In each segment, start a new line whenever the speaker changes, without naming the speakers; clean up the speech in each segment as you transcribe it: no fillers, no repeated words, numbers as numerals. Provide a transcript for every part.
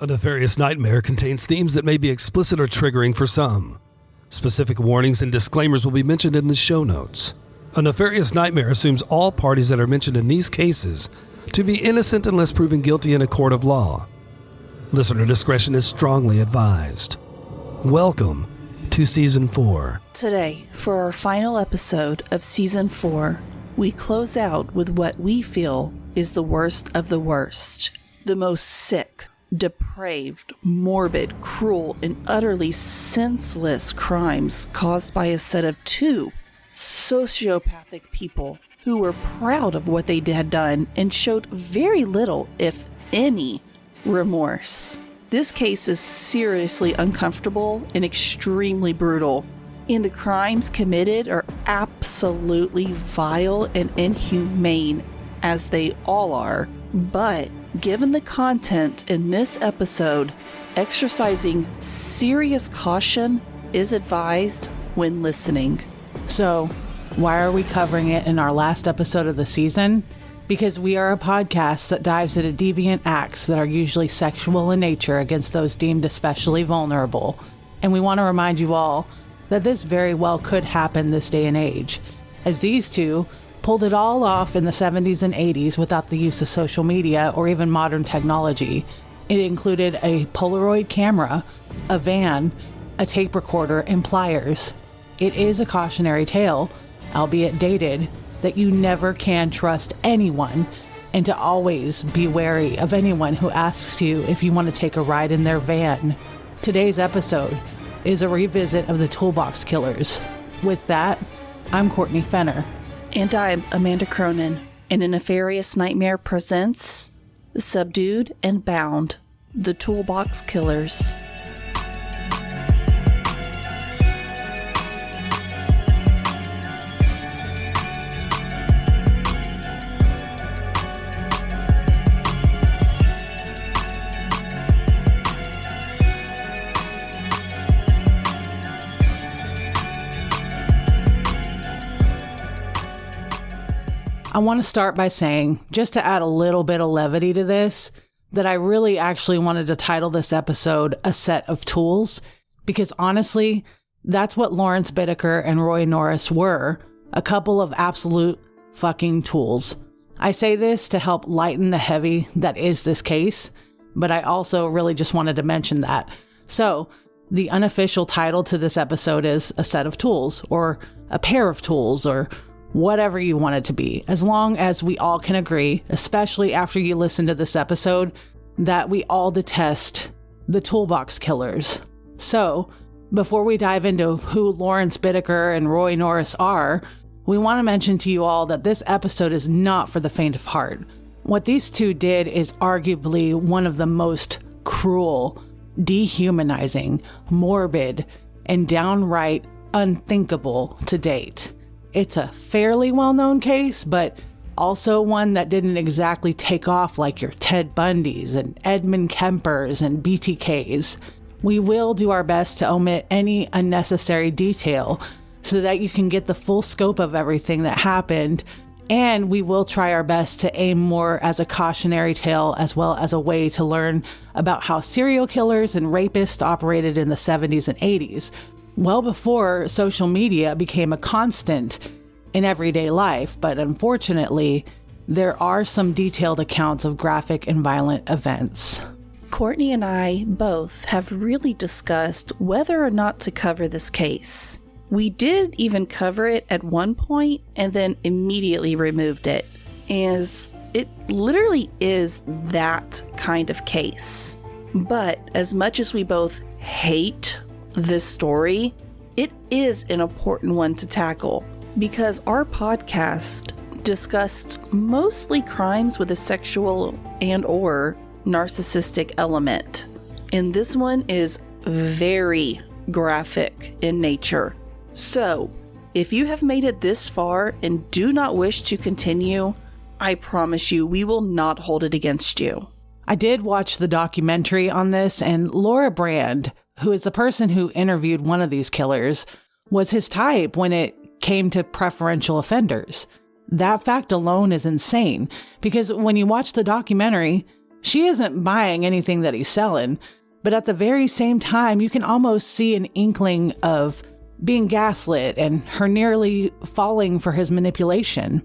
A Nefarious Nightmare contains themes that may be explicit or triggering for some. Specific warnings and disclaimers will be mentioned in the show notes. A Nefarious Nightmare assumes all parties that are mentioned in these cases to be innocent unless proven guilty in a court of law. Listener discretion is strongly advised. Welcome to Season 4.
Today, for our final episode of Season 4, we close out with what we feel is the worst of the worst. The most sick, depraved, morbid, cruel, and utterly senseless crimes caused by a set of two sociopathic people who were proud of what they had done and showed very little, if any, remorse. This case is seriously uncomfortable and extremely brutal, and the crimes committed are absolutely vile and inhumane, as they all are. But given the content in this episode, exercising serious caution is advised when listening.
So, why are we covering it in our last episode of the season? Because we are a podcast that dives into deviant acts that are usually sexual in nature against those deemed especially vulnerable. And we want to remind you all that this very well could happen this day and age, as these two pulled it all off in the 70s and 80s without the use of social media or even modern technology. It included a Polaroid camera, a van, a tape recorder, and pliers. It is a cautionary tale, albeit dated, that you never can trust anyone and to always be wary of anyone who asks you if you want to take a ride in their van. Today's episode is a revisit of the Toolbox killers. With that, I'm Courtney Fenner.
And I'm Amanda Cronin, and A Nefarious Nightmare presents Subdued and Bound, the Toolbox Killers.
I want to start by saying, just to add a little bit of levity to this, that I really actually wanted to title this episode A Set of Tools, because honestly, that's what Lawrence Bittaker and Roy Norris were, a couple of absolute fucking tools. I say this to help lighten the heavy that is this case, but I also really just wanted to mention that. So, the unofficial title to this episode is A Set of Tools, or A Pair of Tools, or whatever you want it to be, as long as we all can agree, especially after you listen to this episode, that we all detest the Toolbox killers. So, before we dive into who Lawrence Bittaker and Roy Norris are, we want to mention to you all that this episode is not for the faint of heart. What these two did is arguably one of the most cruel, dehumanizing, morbid, and downright unthinkable to date. It's a fairly well-known case, but also one that didn't exactly take off like your Ted Bundys and Edmund Kempers and BTKs. We will do our best to omit any unnecessary detail so that you can get the full scope of everything that happened, and we will try our best to aim more as a cautionary tale as well as a way to learn about how serial killers and rapists operated in the 70s and 80s. Well before social media became a constant in everyday life, but unfortunately, there are some detailed accounts of graphic and violent events.
Courtney and I both have really discussed whether or not to cover this case. We did even cover it at one point and then immediately removed it, as it literally is that kind of case. But as much as we both hate this story, it is an important one to tackle because our podcast discussed mostly crimes with a sexual and or narcissistic element, and this one is very graphic in nature. So if you have made it this far and do not wish to continue, I promise you we will not hold it against you.
I did watch the documentary on this, and Laura Brand, who is the person who interviewed one of these killers, was his type when it came to preferential offenders. That fact alone is insane, because when you watch the documentary, She isn't buying anything that he's selling, but at the very same time, you can almost see an inkling of being gaslit and her nearly falling for his manipulation.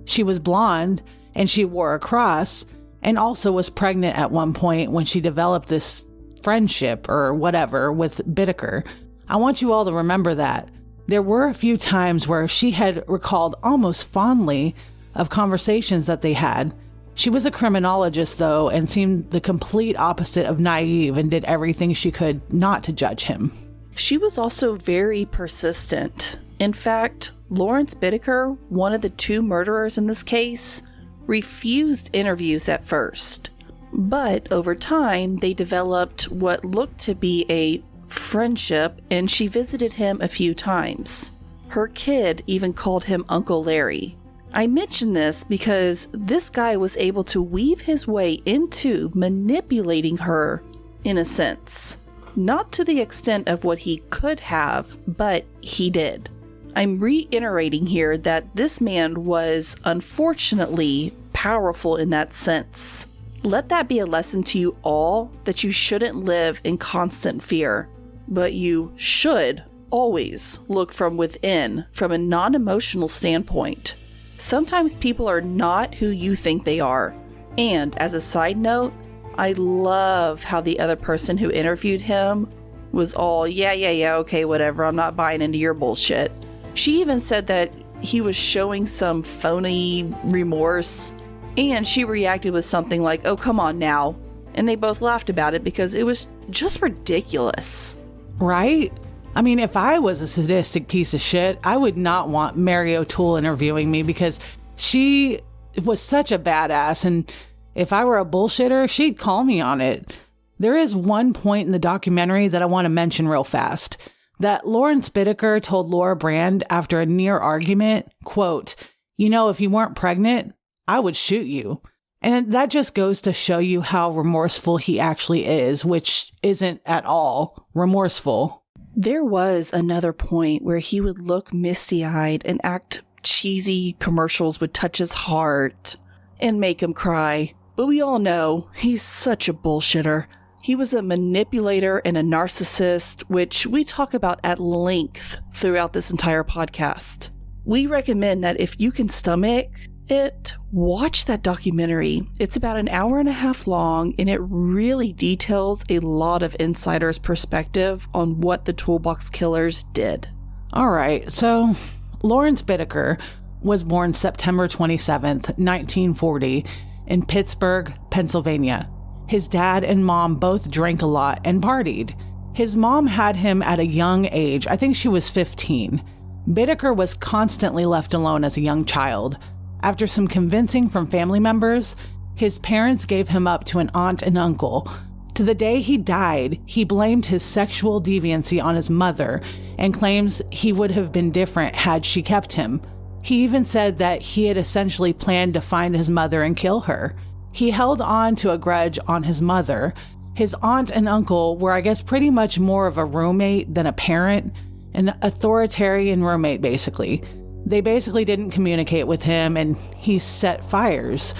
She was blonde and she wore a cross and also was pregnant at one point when she developed this friendship or whatever with Bittaker. I want you all to remember that. There were a few times where she had recalled almost fondly of conversations that they had. She was a criminologist, though, and seemed the complete opposite of naive and did everything she could not to judge him.
She was also very persistent. In fact, Lawrence Bittaker, one of the two murderers in this case, refused interviews at first. But over time, they developed what looked to be a friendship, and she visited him a few times. Her kid even called him Uncle Larry. I mention this because this guy was able to weave his way into manipulating her, in a sense. Not to the extent of what he could have, but he did. I'm reiterating here that this man was unfortunately powerful in that sense. Let that be a lesson to you all that you shouldn't live in constant fear, but you should always look from within from a non-emotional standpoint. Sometimes people are not who you think they are. And as a side note, I love how the other person who interviewed him was all, yeah, okay, whatever, I'm not buying into your bullshit. She even said that he was showing some phony remorse, and she reacted with something like, oh, come on now. And they both laughed about it because it was just ridiculous.
Right? I mean, if I was a sadistic piece of shit, I would not want Mary O'Toole interviewing me because she was such a badass. And if I were a bullshitter, she'd call me on it. There is one point in the documentary that I want to mention real fast. That Lawrence Bittaker told Laura Brand after a near argument, quote, "You know, if you weren't pregnant, I would shoot you." And that just goes to show you how remorseful he actually is, which isn't at all remorseful.
There was another point where he would look misty-eyed and act cheesy. Commercials would touch his heart and make him cry. But we all know he's such a bullshitter. He was a manipulator and a narcissist, which we talk about at length throughout this entire podcast. We recommend that if you can stomach it, watch that documentary. It's about an hour and a half long, and it really details a lot of insiders' perspective on what the Toolbox killers did.
All right, so Lawrence Bittaker was born September 27th, 1940, in Pittsburgh, Pennsylvania. His dad and mom both drank a lot and partied. His mom had him at a young age. I think she was 15. Bittaker was constantly left alone as a young child. After some convincing from family members, his parents gave him up to an aunt and uncle. To the day he died, he blamed his sexual deviancy on his mother and claims he would have been different had she kept him. He even said that he had essentially planned to find his mother and kill her. He held on to a grudge on his mother. His aunt and uncle were, I guess, pretty much more of a roommate than a parent, an authoritarian roommate, basically. They basically didn't communicate with him, and he set fires.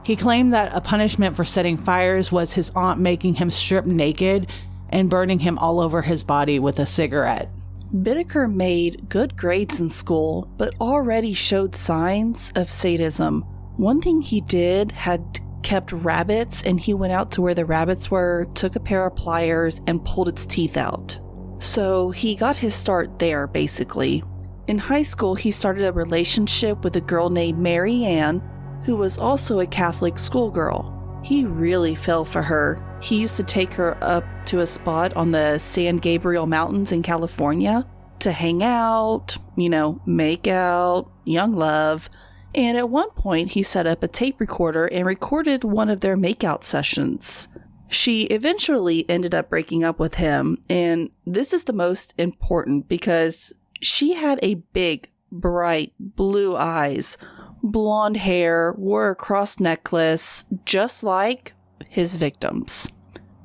He claimed that a punishment for setting fires was his aunt making him strip naked and burning him all over his body with a cigarette.
Bittaker made good grades in school, but already showed signs of sadism. One thing he did had kept rabbits, and he went out to where the rabbits were, took a pair of pliers, and pulled its teeth out. So he got his start there, basically. In high school, he started a relationship with a girl named Mary Ann, who was also a Catholic schoolgirl. He really fell for her. He used to take her up to a spot on the San Gabriel Mountains in California to hang out, make out, young love. And at one point, he set up a tape recorder and recorded one of their makeout sessions. She eventually ended up breaking up with him, and this is the most important because she had a big, bright blue eyes, blonde hair, wore a cross necklace, just like his victims.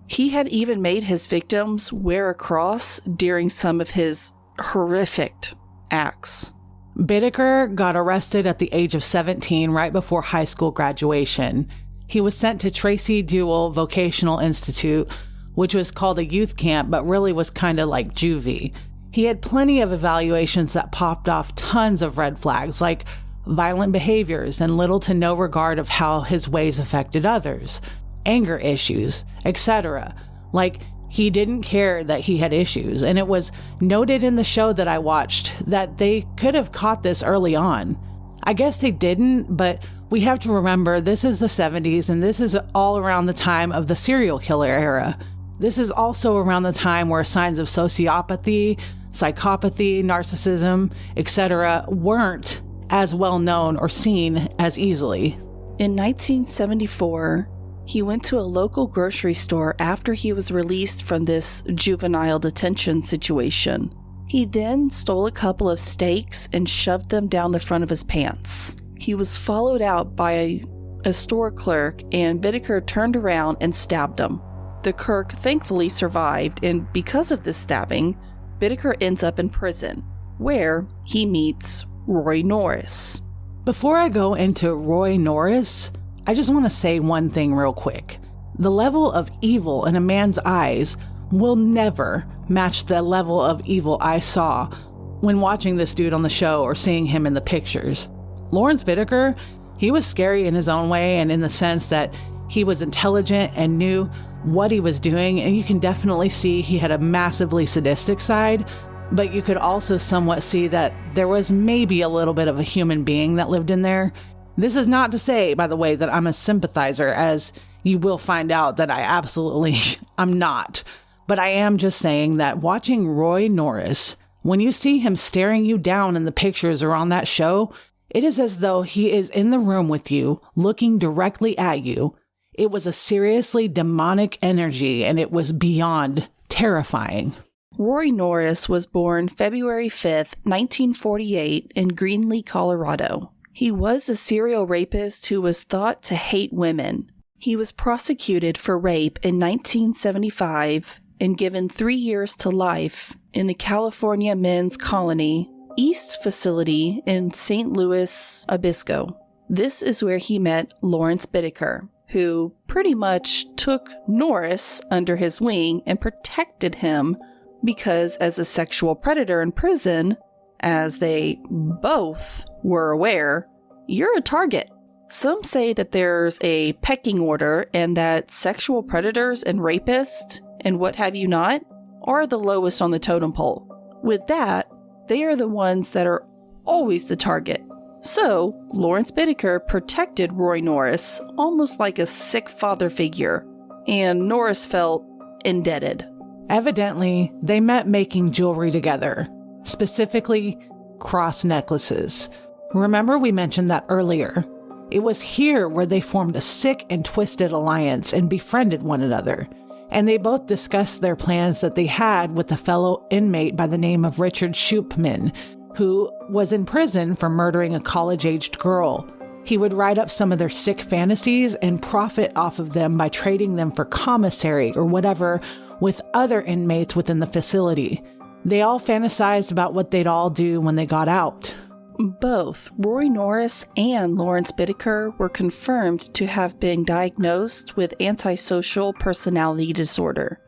He had even made his victims wear a cross during some of his horrific acts.
Bittaker got arrested at the age of 17 right before high school graduation. he was sent to Tracy Dual Vocational Institute, which was called a youth camp, but really was kind of like juvie. He had plenty of evaluations that popped off tons of red flags, like violent behaviors and little to no regard of how his ways affected others, anger issues, etc. Like, he didn't care that he had issues, and it was noted in the show that I watched that they could have caught this early on. I guess they didn't, but we have to remember this is the 70s, and this is all around the time of the serial killer era. This is also around the time where signs of sociopathy, psychopathy, narcissism, etc. weren't as well known or seen as easily.
In 1974, he went to a local grocery store after he was released from this juvenile detention situation. He then stole a couple of steaks and shoved them down the front of his pants. He was followed out by a store clerk, and Bittaker turned around and stabbed him. The clerk thankfully survived, and because of this stabbing, Bittaker ends up in prison, where he meets Roy Norris.
Before I go into Roy Norris, I just want to say one thing real quick. The level of evil in a man's eyes will never match the level of evil I saw when watching this dude on the show or seeing him in the pictures. Lawrence Bittaker, he was scary in his own way, and in the sense that he was intelligent and knew what he was doing, and you can definitely see he had a massively sadistic side, but you could also somewhat see that there was maybe a little bit of a human being that lived in there. This is not to say, by the way, that I'm a sympathizer, as you will find out that I absolutely I'm not. But I am just saying that watching Roy Norris, when you see him staring you down in the pictures or on that show, it is as though he is in the room with you, looking directly at you. It was a seriously demonic energy, and it was beyond terrifying.
Roy Norris was born February 5th, 1948 in Greenlee, Colorado. He was a serial rapist who was thought to hate women. He was prosecuted for rape in 1975 and given 3 years to life in the California Men's Colony East facility in St. Louis Obispo. This is where he met Lawrence Bittaker, who pretty much took Norris under his wing and protected him because, as a sexual predator in prison, as they both were aware, you're a target. Some say that there's a pecking order and that sexual predators and rapists and what have you not are the lowest on the totem pole. With that, they are the ones that are always the target. So, Lawrence Bittaker protected Roy Norris almost like a sick father figure, and Norris felt indebted.
Evidently, they met making jewelry together, specifically cross necklaces. Remember we mentioned that earlier. It was here where they formed a sick and twisted alliance and befriended one another. And they both discussed their plans that they had with a fellow inmate by the name of Richard Shupman, who was in prison for murdering a college-aged girl. He would write up some of their sick fantasies and profit off of them by trading them for commissary or whatever with other inmates within the facility. They all fantasized about what they'd all do when they got out.
Both Roy Norris and Lawrence Bittaker were confirmed to have been diagnosed with antisocial personality disorder.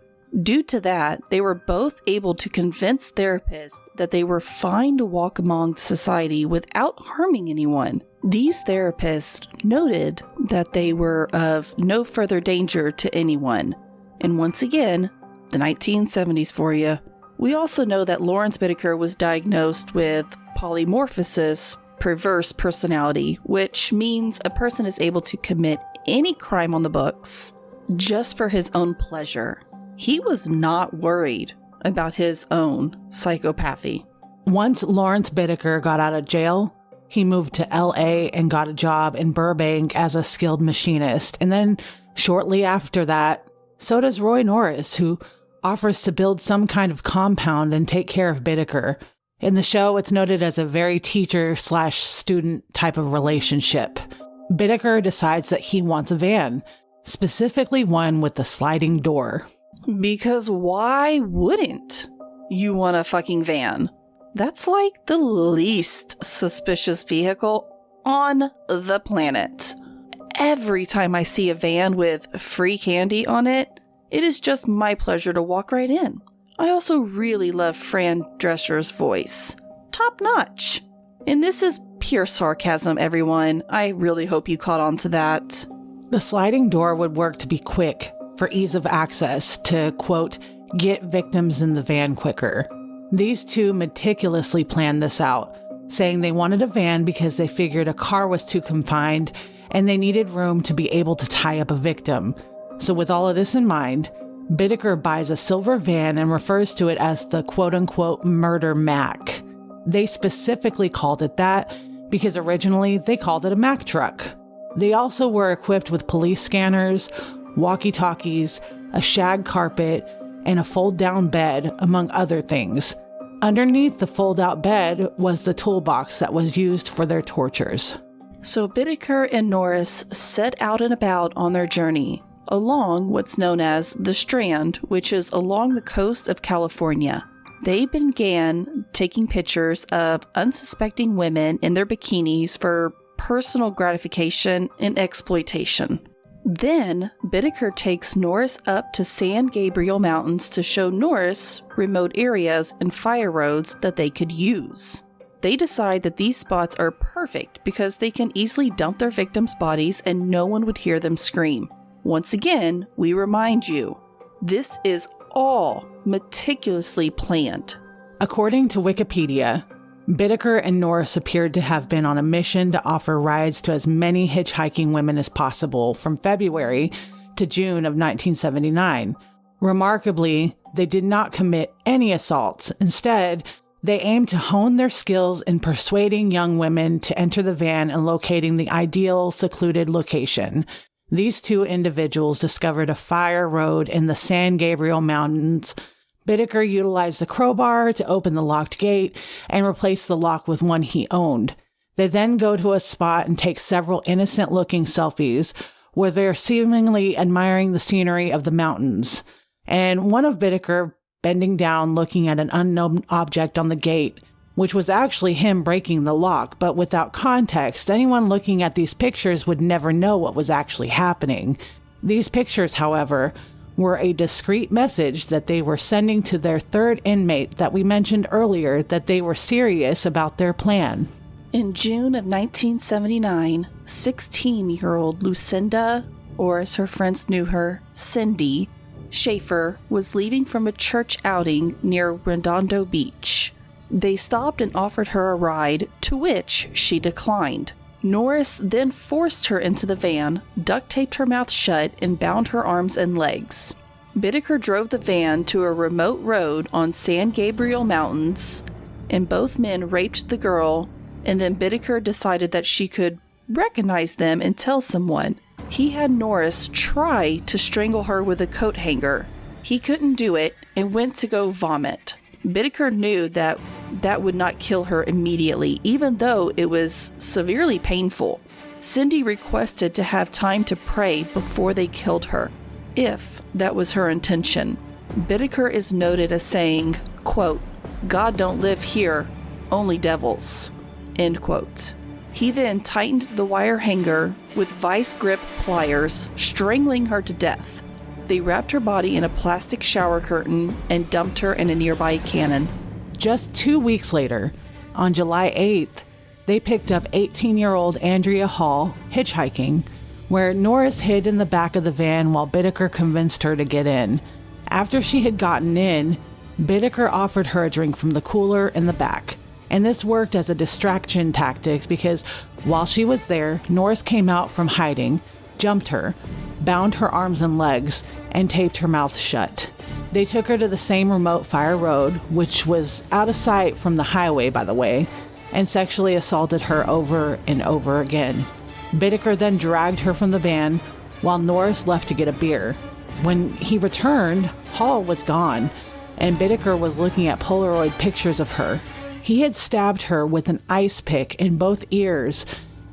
Due to that, they were both able to convince therapists that they were fine to walk among society without harming anyone. These therapists noted that they were of no further danger to anyone. And once again, the 1970s for you. We also know that Lawrence Bittaker was diagnosed with polymorphous, perverse personality, which means a person is able to commit any crime on the books just for his own pleasure. He was not worried about his own psychopathy.
Once Lawrence Bittaker got out of jail, he moved to LA and got a job in Burbank as a skilled machinist. And then shortly after that, so does Roy Norris, who offers to build some kind of compound and take care of Bittaker. In the show, it's noted as a very teacher/student type of relationship. Bittaker decides that he wants a van, specifically one with the sliding door.
Because why wouldn't you want a fucking van? That's like the least suspicious vehicle on the planet. every time I see a van with free candy on it, it is just my pleasure to walk right in. I also really love Fran Drescher's voice. Top notch. And this is pure sarcasm, everyone. I really hope you caught on to that.
The sliding door would work to be quick for ease of access to, quote, get victims in the van quicker. These two meticulously planned this out, saying they wanted a van because they figured a car was too confined and they needed room to be able to tie up a victim. So with all of this in mind, Bittaker buys a silver van and refers to it as the quote-unquote Murder Mac. They specifically called it that because originally they called it a Mack truck. They also were equipped with police scanners, walkie-talkies, a shag carpet, and a fold-down bed, among other things. Underneath the fold-out bed was the toolbox that was used for their tortures.
So Bittaker and Norris set out and about on their journey along what's known as the Strand, which is along the coast of California. They began taking pictures of unsuspecting women in their bikinis for personal gratification and exploitation. Then, Bittaker takes Norris up to San Gabriel Mountains to show Norris remote areas and fire roads that they could use. They decide that these spots are perfect because they can easily dump their victims' bodies and no one would hear them scream. Once again, we remind you, this is all meticulously planned.
According to Wikipedia, Bittaker and Norris appeared to have been on a mission to offer rides to as many hitchhiking women as possible from February to June of 1979. Remarkably, they did not commit any assaults. Instead, they aimed to hone their skills in persuading young women to enter the van and locating the ideal secluded location. These two individuals discovered a fire road in the San Gabriel Mountains. Bittaker utilized the crowbar to open the locked gate and replace the lock with one he owned. They then go to a spot and take several innocent-looking selfies where they're seemingly admiring the scenery of the mountains. And one of Bittaker bending down looking at an unknown object on the gate, which was actually him breaking the lock, but without context, anyone looking at these pictures would never know what was actually happening. These pictures, however, were a discreet message that they were sending to their third inmate that we mentioned earlier that they were serious about their plan.
In June of 1979, 16-year-old Lucinda, or as her friends knew her, Cindy, Schaefer was leaving from a church outing near Redondo Beach. They stopped and offered her a ride, to which she declined. Norris then forced her into the van, duct-taped her mouth shut, and bound her arms and legs. Bittaker drove the van to a remote road on San Gabriel Mountains, and both men raped the girl, and then Bittaker decided that she could recognize them and tell someone. He had Norris try to strangle her with a coat hanger. He couldn't do it and went to go vomit. Bittaker knew that would not kill her immediately, even though it was severely painful. Cindy requested to have time to pray before they killed her, if that was her intention. Bittaker is noted as saying, quote, "God don't live here, only devils," end quote. He then tightened the wire hanger with vice grip pliers, strangling her to death. They wrapped her body in a plastic shower curtain and dumped her in a nearby cannon.
Just 2 weeks later, on July 8th, they picked up 18-year-old Andrea Hall hitchhiking, where Norris hid in the back of the van while Bittaker convinced her to get in. After she had gotten in, Bittaker offered her a drink from the cooler in the back. And this worked as a distraction tactic because while she was there, Norris came out from hiding, jumped her, bound her arms and legs, and taped her mouth shut. They took her to the same remote fire road, which was out of sight from the highway, by the way, and sexually assaulted her over and over again. Bittaker then dragged her from the van while Norris left to get a beer. When he returned, Hall was gone, and Bittaker was looking at Polaroid pictures of her. He had stabbed her with an ice pick in both ears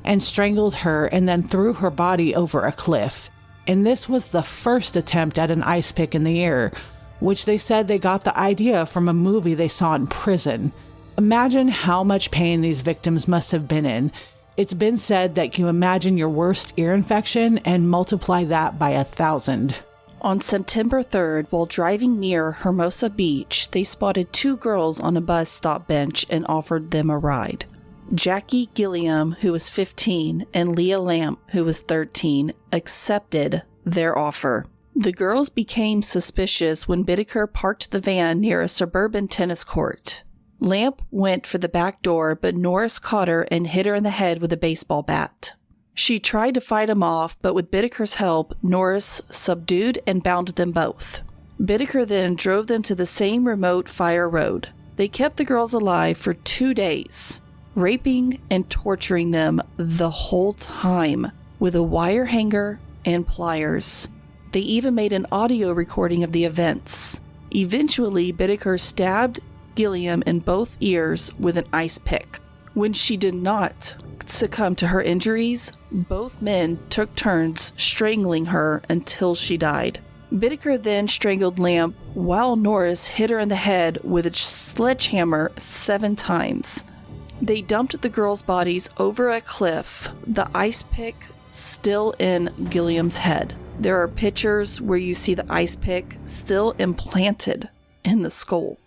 and strangled her and then threw her body over a cliff. And this was the first attempt at an ice pick in the ear, which they said they got the idea from a movie they saw in prison. Imagine how much pain these victims must have been in, It's been said that you imagine your worst ear infection and multiply that by 1,000.
On September 3rd, while driving near Hermosa Beach, they spotted 2 girls on a bus stop bench and offered them a ride. Jackie Gilliam, who was 15, and Leah Lamp, who was 13, accepted their offer. The girls became suspicious when Bittaker parked the van near a suburban tennis court. Lamp went for the back door, but Norris caught her and hit her in the head with a baseball bat. She tried to fight him off, but with Bittaker's help, Norris subdued and bound them both. Bittaker then drove them to the same remote fire road. They kept the girls alive for 2 days, raping and torturing them the whole time with a wire hanger and pliers. They even made an audio recording of the events. Eventually, Bittaker stabbed Gilliam in both ears with an ice pick. When she did not succumb to her injuries, both men took turns strangling her until she died. Bittaker then strangled Lamp while Norris hit her in the head with a sledgehammer 7 times. They dumped the girls' bodies over a cliff, the ice pick still in Gilliam's head. There are pictures where you see the ice pick still implanted in the skull.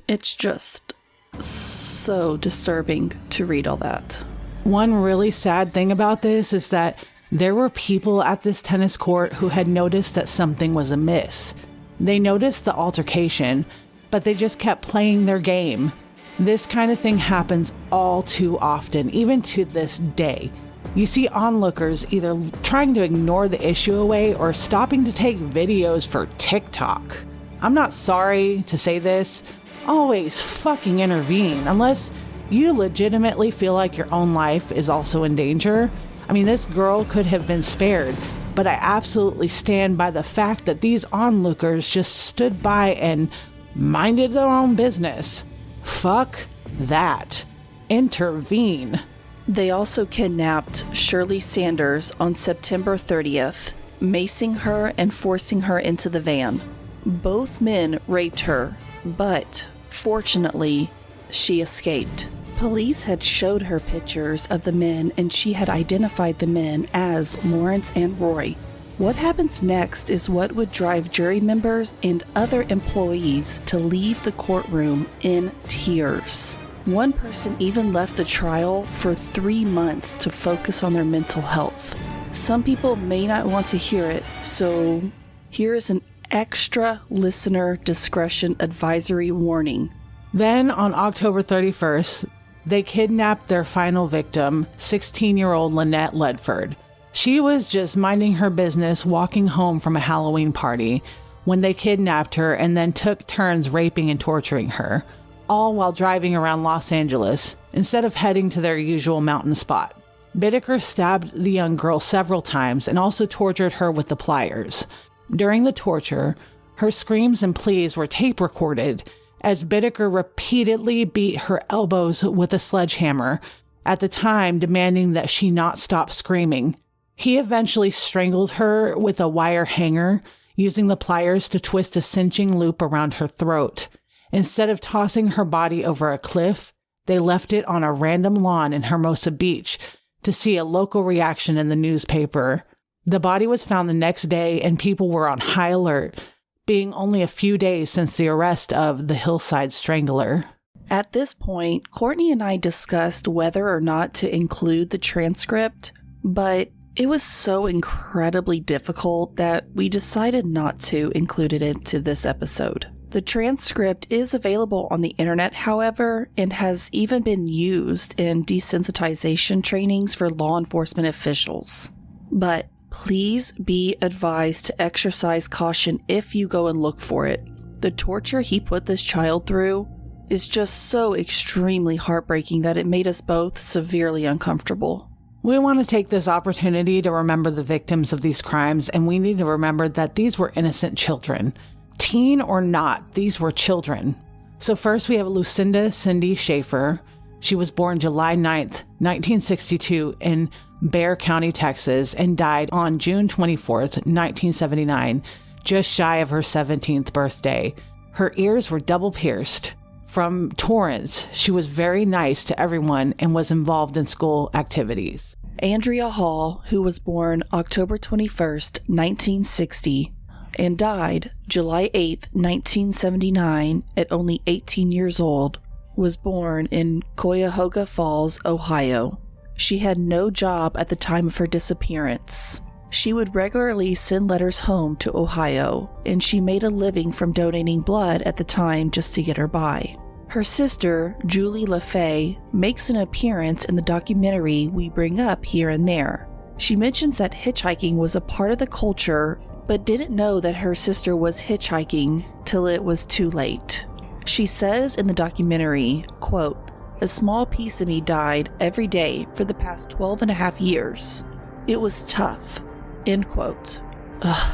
It's just so disturbing to read all that.
One really sad thing about this is that there were people at this tennis court who had noticed that something was amiss. They noticed the altercation, but they just kept playing their game. This kind of thing happens all too often, even to this day. You see onlookers either trying to ignore the issue away or stopping to take videos for TikTok. I'm not sorry to say this. Always fucking intervene unless you legitimately feel like your own life is also in danger. I mean, this girl could have been spared, but I absolutely stand by the fact that these onlookers just stood by and minded their own business. Fuck that. Intervene.
They also kidnapped Shirley Sanders on September 30th, macing her and forcing her into the van. Both men raped her, but fortunately, she escaped. Police had showed her pictures of the men and she had identified the men as Lawrence and Roy. What happens next is what would drive jury members and other employees to leave the courtroom in tears. One person even left the trial for 3 months to focus on their mental health. Some people may not want to hear it, so here is an extra listener discretion advisory warning.
Then on October 31st, they kidnapped their final victim, 16-year-old Lynette Ledford. She was just minding her business walking home from a Halloween party when they kidnapped her and then took turns raping and torturing her, all while driving around Los Angeles instead of heading to their usual mountain spot. Bittaker stabbed the young girl several times and also tortured her with the pliers. During the torture, her screams and pleas were tape recorded as Bittaker repeatedly beat her elbows with a sledgehammer, at the time demanding that she not stop screaming. He eventually strangled her with a wire hanger, using the pliers to twist a cinching loop around her throat. Instead of tossing her body over a cliff, they left it on a random lawn in Hermosa Beach to see a local reaction in the newspaper. The body was found the next day and people were on high alert, being only a few days since the arrest of the Hillside Strangler.
At this point, Courtney and I discussed whether or not to include the transcript, but it was so incredibly difficult that we decided not to include it into this episode. The transcript is available on the internet, however, and has even been used in desensitization trainings for law enforcement officials. But please be advised to exercise caution if you go and look for it. The torture he put this child through is just so extremely heartbreaking that it made us both severely uncomfortable.
We want to take this opportunity to remember the victims of these crimes, and we need to remember that these were innocent children. Teen or not, these were children. So first we have Lucinda Cindy Schaefer. She was born July 9th, 1962 in Bexar County, Texas, and died on June 24th, 1979, just shy of her 17th birthday. Her ears were double pierced. from Torrance. She was very nice to everyone and was involved in school activities.
Andrea Hall, who was born October 21st, 1960, and died July 8th, 1979, at only 18 years old, was born in Cuyahoga Falls, Ohio. She had no job at the time of her disappearance. She would regularly send letters home to Ohio, and she made a living from donating blood at the time just to get her by. Her sister, Julie LaFay, makes an appearance in the documentary we bring up here and there. She mentions that hitchhiking was a part of the culture, but didn't know that her sister was hitchhiking till it was too late. She says in the documentary, quote, "A small piece of me died every day for the past 12 and a half years. It was tough," end quote.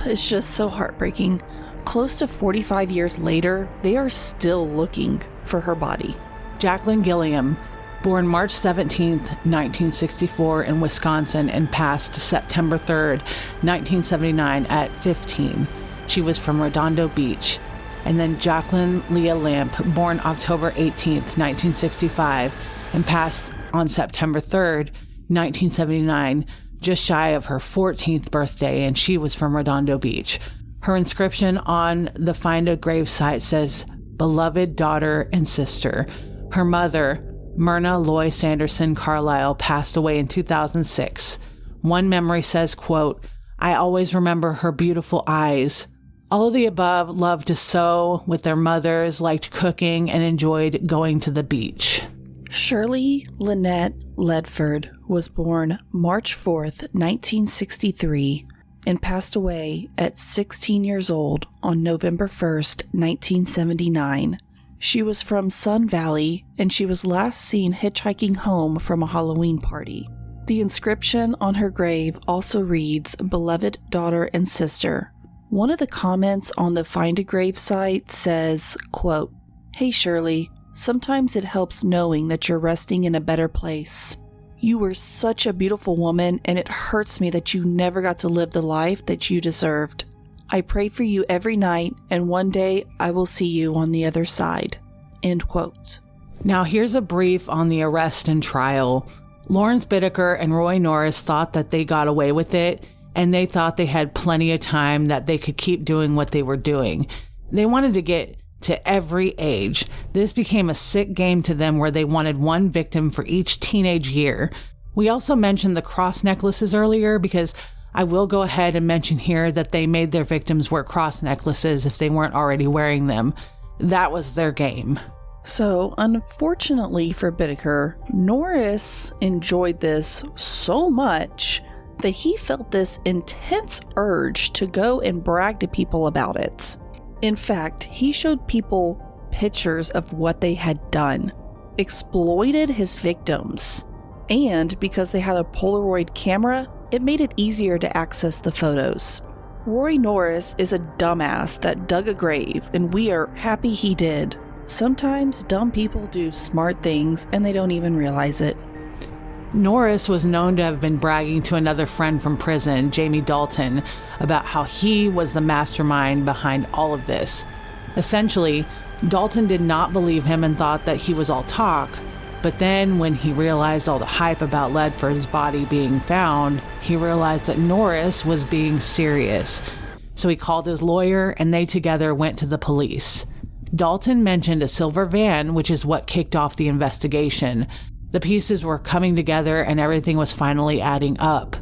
It's just so heartbreaking. Close to 45 years later, they are still looking for her body.
Jacqueline Gilliam, born March 17th, 1964 in Wisconsin and passed September 3rd, 1979 at 15. She was from Redondo Beach. And then Jacqueline Leah Lamp, born October 18th, 1965 and passed on September 3rd, 1979, just shy of her 14th birthday, and she was from Redondo Beach. Her inscription on the Find a Grave site says, "Beloved daughter and sister." Her mother, Myrna Loy Sanderson Carlisle, passed away in 2006. One memory says, quote, "I always remember her beautiful eyes. All of the above loved to sew with their mothers, liked cooking, and enjoyed going to the beach."
Shirley Lynette Ledford was born March 4th, 1963, and passed away at 16 years old on November 1st, 1979. She was from Sun Valley, and she was last seen hitchhiking home from a Halloween party. The inscription on her grave also reads, "Beloved daughter and sister." One of the comments on the Find a Grave site says, quote, "Hey Shirley, sometimes it helps knowing that you're resting in a better place. You were such a beautiful woman, and it hurts me that you never got to live the life that you deserved. I pray for you every night, and one day I will see you on the other side." End quote.
Now here's a brief on the arrest and trial. Lawrence Bittaker and Roy Norris thought that they got away with it, and they thought they had plenty of time that they could keep doing what they were doing. They wanted to get to every age. This became a sick game to them where they wanted one victim for each teenage year. We also mentioned the cross necklaces earlier because I will go ahead and mention here that they made their victims wear cross necklaces if they weren't already wearing them. That was their game.
So, unfortunately for Bittaker, Norris enjoyed this so much that he felt this intense urge to go and brag to people about it. In fact, he showed people pictures of what they had done, exploited his victims, and because they had a Polaroid camera, it made it easier to access the photos. Roy Norris is a dumbass that dug a grave, and we are happy he did. Sometimes dumb people do smart things and they don't even realize it.
Norris was known to have been bragging to another friend from prison, Jamie Dalton, about how he was the mastermind behind all of this. Essentially, Dalton did not believe him and thought that he was all talk, but then when he realized all the hype about Ledford's body being found, he realized that Norris was being serious. So he called his lawyer and they together went to the police. Dalton mentioned a silver van, which is what kicked off the investigation. The pieces were coming together and everything was finally adding up.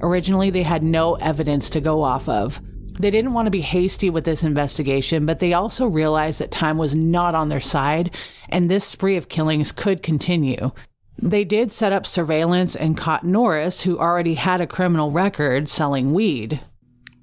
Originally, they had no evidence to go off of. They didn't want to be hasty with this investigation, but they also realized that time was not on their side, and this spree of killings could continue. They did set up surveillance and caught Norris, who already had a criminal record selling weed.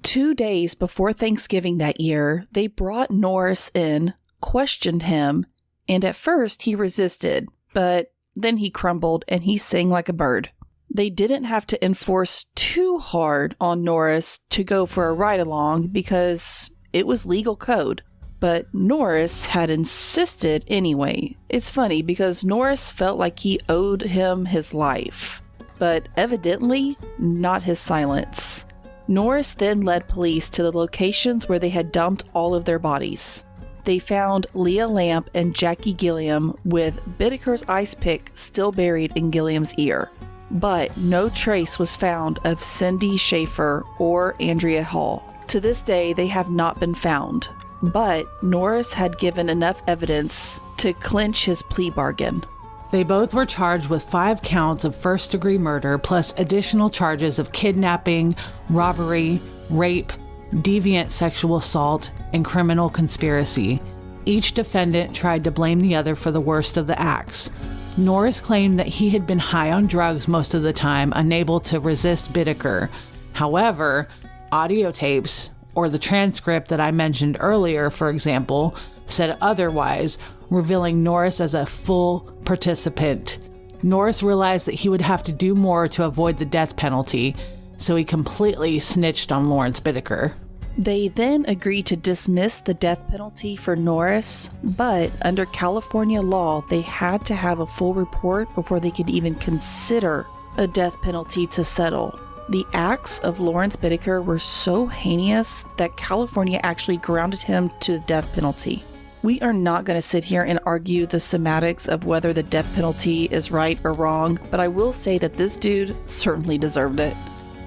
2 days before Thanksgiving that year, they brought Norris in, questioned him, and at first he resisted, but then he crumbled and he sang like a bird. They didn't have to enforce too hard on Norris to go for a ride-along because it was legal code. But Norris had insisted anyway. It's funny because Norris felt like he owed him his life, but evidently not his silence. Norris then led police to the locations where they had dumped all of their bodies. they found Leah Lamp and Jackie Gilliam with Bittaker's ice pick still buried in Gilliam's ear. But no trace was found of Cindy Schaefer or Andrea Hall. To this day, they have not been found. But Norris had given enough evidence to clinch his plea bargain.
They both were charged with 5 counts of first-degree murder plus additional charges of kidnapping, robbery, rape, deviant sexual assault, and criminal conspiracy. Each defendant tried to blame the other for the worst of the acts. Norris claimed that he had been high on drugs most of the time, unable to resist Bittaker. However, audio tapes, or the transcript that I mentioned earlier, for example, said otherwise, revealing Norris as a full participant. Norris realized that he would have to do more to avoid the death penalty, so he completely snitched on Lawrence Bittaker.
They then agreed to dismiss the death penalty for Norris, but under California law, they had to have a full report before they could even consider a death penalty to settle. The acts of Lawrence Bittaker were so heinous that California actually grounded him to the death penalty. We are not going to sit here and argue the semantics of whether the death penalty is right or wrong, but I will say that this dude certainly deserved it.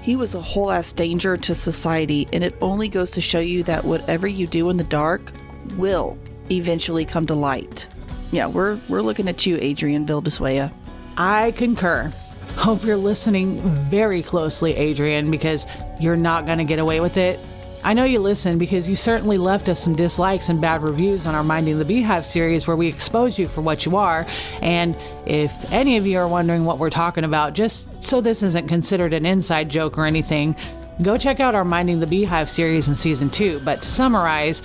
He was a whole ass danger to society, and it only goes to show you that whatever you do in the dark will eventually come to light. Yeah, we're looking at you, Adrian Vildeswaya.
I concur. Hope you're listening very closely, Adrian, because you're not going to get away with it. I know you listen because you certainly left us some dislikes and bad reviews on our Minding the Beehive series where we expose you for what you are. And if any of you are wondering what we're talking about, just so this isn't considered an inside joke or anything, go check out our Minding the Beehive series in season 2. But to summarize,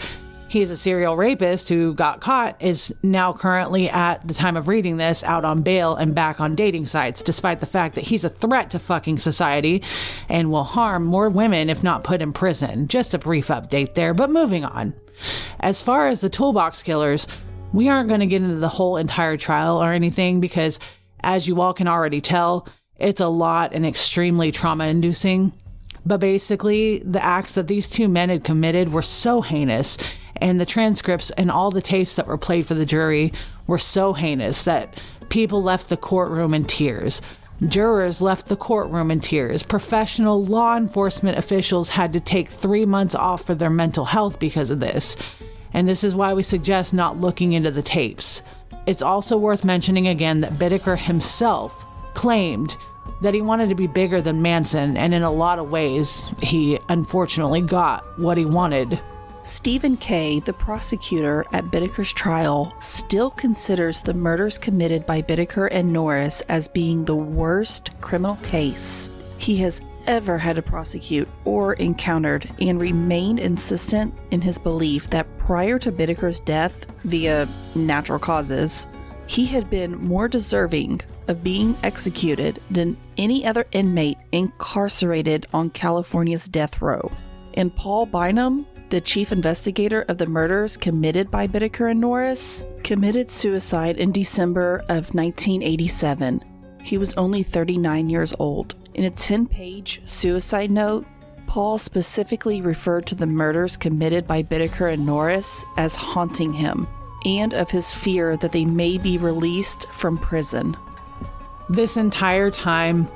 he is a serial rapist who got caught, is now currently, at the time of reading this, out on bail and back on dating sites, despite the fact that he's a threat to fucking society and will harm more women if not put in prison. Just a brief update there, but moving on. As far as the Toolbox killers, we aren't going to get into the whole entire trial or anything because, as you all can already tell, it's a lot and extremely trauma-inducing. But basically, the acts that these 2 men had committed were so heinous, and the transcripts and all the tapes that were played for the jury were so heinous that people left the courtroom in tears. Jurors left the courtroom in tears. Professional law enforcement officials had to take 3 months off for their mental health because of this. And this is why we suggest not looking into the tapes. It's also worth mentioning again that Bittaker himself claimed that he wanted to be bigger than Manson, and in a lot of ways, he unfortunately got what he wanted.
Stephen Kay, the prosecutor at Bittaker's trial, still considers the murders committed by Bittaker and Norris as being the worst criminal case he has ever had to prosecute or encountered, and remained insistent in his belief that prior to Bittaker's death via natural causes, he had been more deserving of being executed than any other inmate incarcerated on California's death row. And Paul Bynum, the chief investigator of the murders committed by Bittaker and Norris, committed suicide in December of 1987. He was only 39 years old. In a 10-page suicide note, Paul specifically referred to the murders committed by Bittaker and Norris as haunting him, and of his fear that they may be released from prison.
This entire time,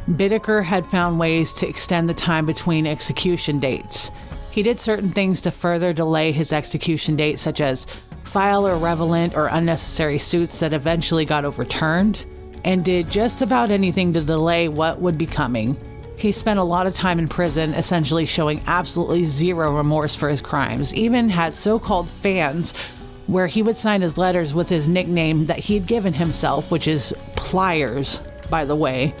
Bittaker had found ways to extend the time between execution dates. He did certain things to further delay his execution date, such as file irrelevant or unnecessary suits that eventually got overturned, and did just about anything to delay what would be coming. He spent a lot of time in prison, essentially showing absolutely zero remorse for his crimes, even had so-called fans where he would sign his letters with his nickname that he'd given himself, which is Pliers, by the way.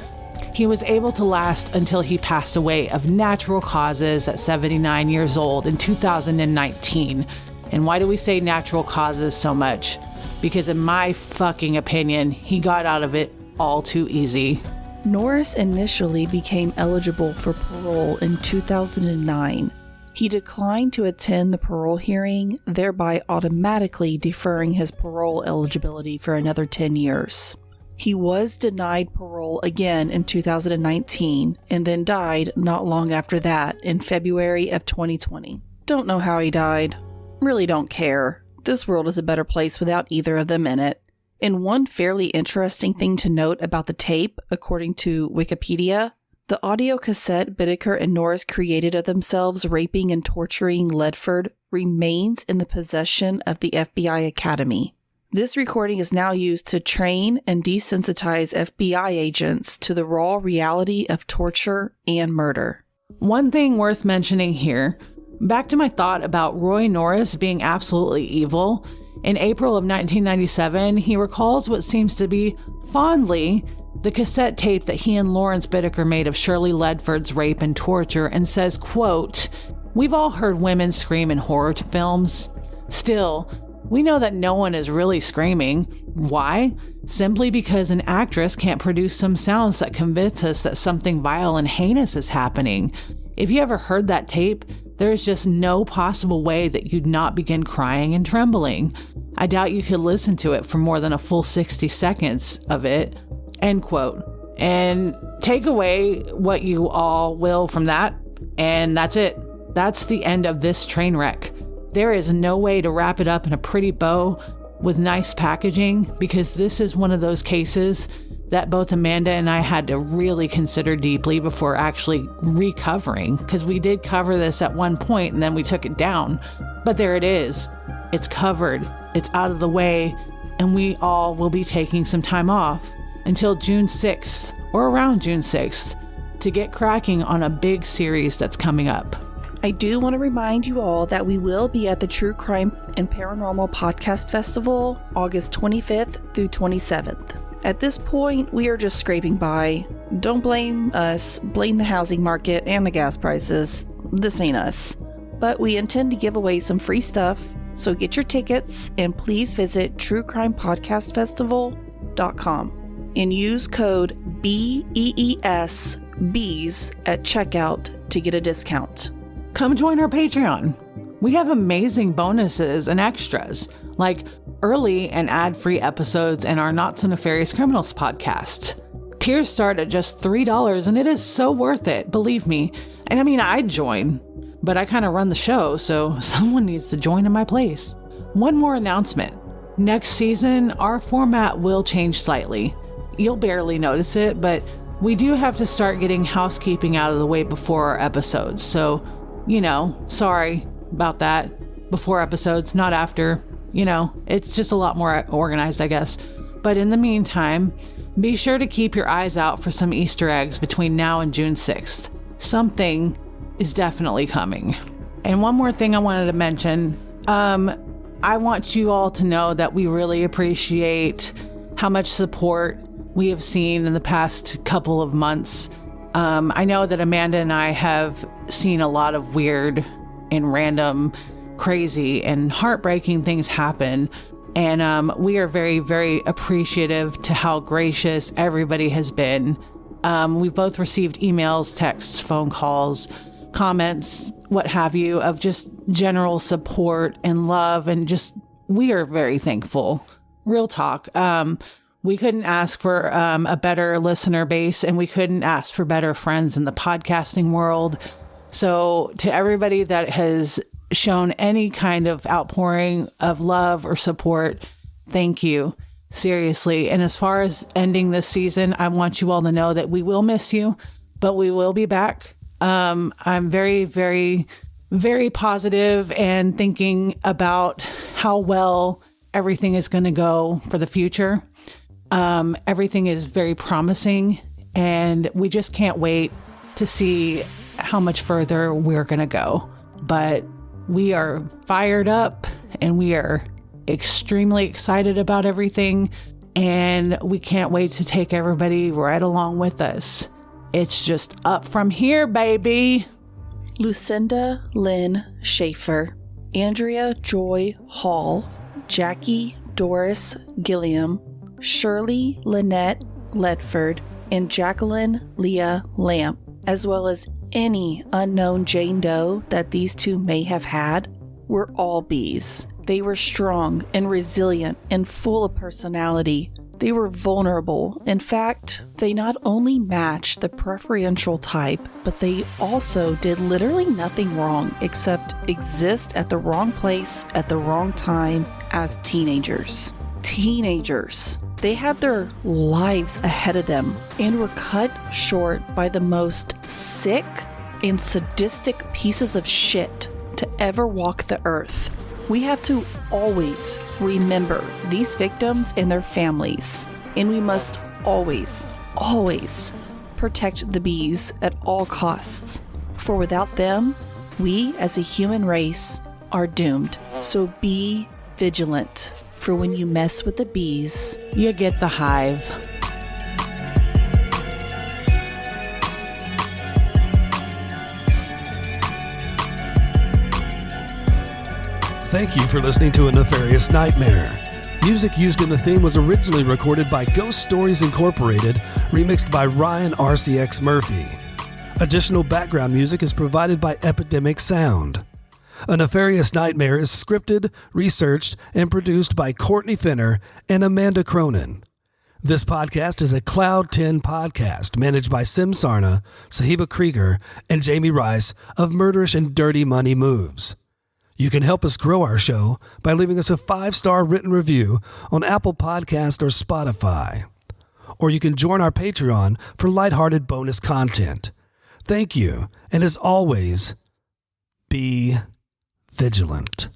He was able to last until he passed away of natural causes at 79 years old in 2019. And why do we say natural causes so much? Because in my fucking opinion, he got out of it all too easy.
Norris initially became eligible for parole in 2009. He declined to attend the parole hearing, thereby automatically deferring his parole eligibility for another 10 years. He was denied parole again in 2019 and then died not long after that in February of 2020. Don't know how he died. Really don't care. This world is a better place without either of them in it. And one fairly interesting thing to note about the tape, according to Wikipedia, the audio cassette Bittaker and Norris created of themselves raping and torturing Ledford remains in the possession of the FBI Academy. This recording is now used to train and desensitize FBI agents to the raw reality of torture and murder.
One thing worth mentioning here, back to my thought about Roy Norris being absolutely evil. In April of 1997, he recalls what seems to be fondly the cassette tape that he and Lawrence Bittaker made of Shirley Ledford's rape and torture and says, quote, "We've all heard women scream in horror films. Still, we know that no one is really screaming. Why? Simply because an actress can't produce some sounds that convince us that something vile and heinous is happening. If you ever heard that tape, there's just no possible way that you'd not begin crying and trembling. I doubt you could listen to it for more than a full 60 seconds of it." End quote. And take away what you all will from that, and that's it. That's the end of this train wreck. There is no way to wrap it up in a pretty bow with nice packaging, because this is one of those cases that both Amanda and I had to really consider deeply before actually recovering, because we did cover this at one point and then we took it down. But there it is. It's covered. It's out of the way, and we all will be taking some time off until June 6th or around June 6th to get cracking on a big series that's coming up.
I do want to remind you all that we will be at the True Crime and Paranormal Podcast Festival, August 25th through 27th. At this point, we are just scraping by. Don't blame us, blame the housing market and the gas prices. This ain't us. But we intend to give away some free stuff, so get your tickets and please visit truecrimepodcastfestival.com and use code BEES at checkout to get a discount.
Come join our Patreon. We have amazing bonuses and extras, like early and ad-free episodes in our Not So Nefarious Criminals podcast. Tiers start at just $3, and it is so worth it, believe me. And I mean, I'd join, but I kind of run the show, so someone needs to join in my place. One more announcement. Next season, our format will change slightly. You'll barely notice it, but we do have to start getting housekeeping out of the way before our episodes. So, sorry about that. Before episodes, not after. It's just a lot more organized, I guess. But in the meantime, be sure to keep your eyes out for some Easter eggs between now and June 6th. Something is definitely coming. And one more thing I wanted to mention. I want you all to know that we really appreciate how much support we have seen in the past couple of months. I know that Amanda and I have seen a lot of weird and random, crazy and heartbreaking things happen. And we are very, very appreciative to how gracious everybody has been. We've both received emails, texts, phone calls, comments, what have you, of just general support and love. And just, we are very thankful. Real talk. We couldn't ask for a better listener base, and we couldn't ask for better friends in the podcasting world. So to everybody that has shown any kind of outpouring of love or support, thank you. Seriously. And as far as ending this season, I want you all to know that we will miss you, but we will be back. I'm very, very, very positive and thinking about how well everything is going to go for the future. Everything is very promising, and we just can't wait to see how much further we're going to go. But we are fired up, and we are extremely excited about everything, and we can't wait to take everybody right along with us. It's just up from here, baby.
Lucinda Lynn Schaefer, Andrea Joy Hall, Jackie Doris Gilliam, Shirley Lynette Ledford, and Jacqueline Leah Lamp, as well as any unknown Jane Doe that these two may have had, were all bees. They were strong and resilient and full of personality. They were vulnerable. In fact, they not only matched the preferential type, but they also did literally nothing wrong except exist at the wrong place at the wrong time as teenagers. Teenagers. They had their lives ahead of them and were cut short by the most sick and sadistic pieces of shit to ever walk the earth. We have to always remember these victims and their families, and we must always, always protect the bees at all costs. For without them, we as a human race are doomed. So be vigilant, for when you mess with the bees,
You get the hive.
Thank you for listening to A Nefarious Nightmare. Music used in the theme was originally recorded by Ghost Stories Incorporated, remixed by Ryan RCX Murphy. Additional background music is provided by Epidemic Sound. A Nefarious Nightmare is scripted, researched, and produced by Courtney Finner and Amanda Cronin. This podcast is a Cloud 10 podcast managed by Sim Sarna, Sahiba Krieger, and Jamie Rice of Murderish and Dirty Money Moves. You can help us grow our show by leaving us a 5-star written review on Apple Podcasts or Spotify. Or you can join our Patreon for lighthearted bonus content. Thank you, and as always, be vigilant.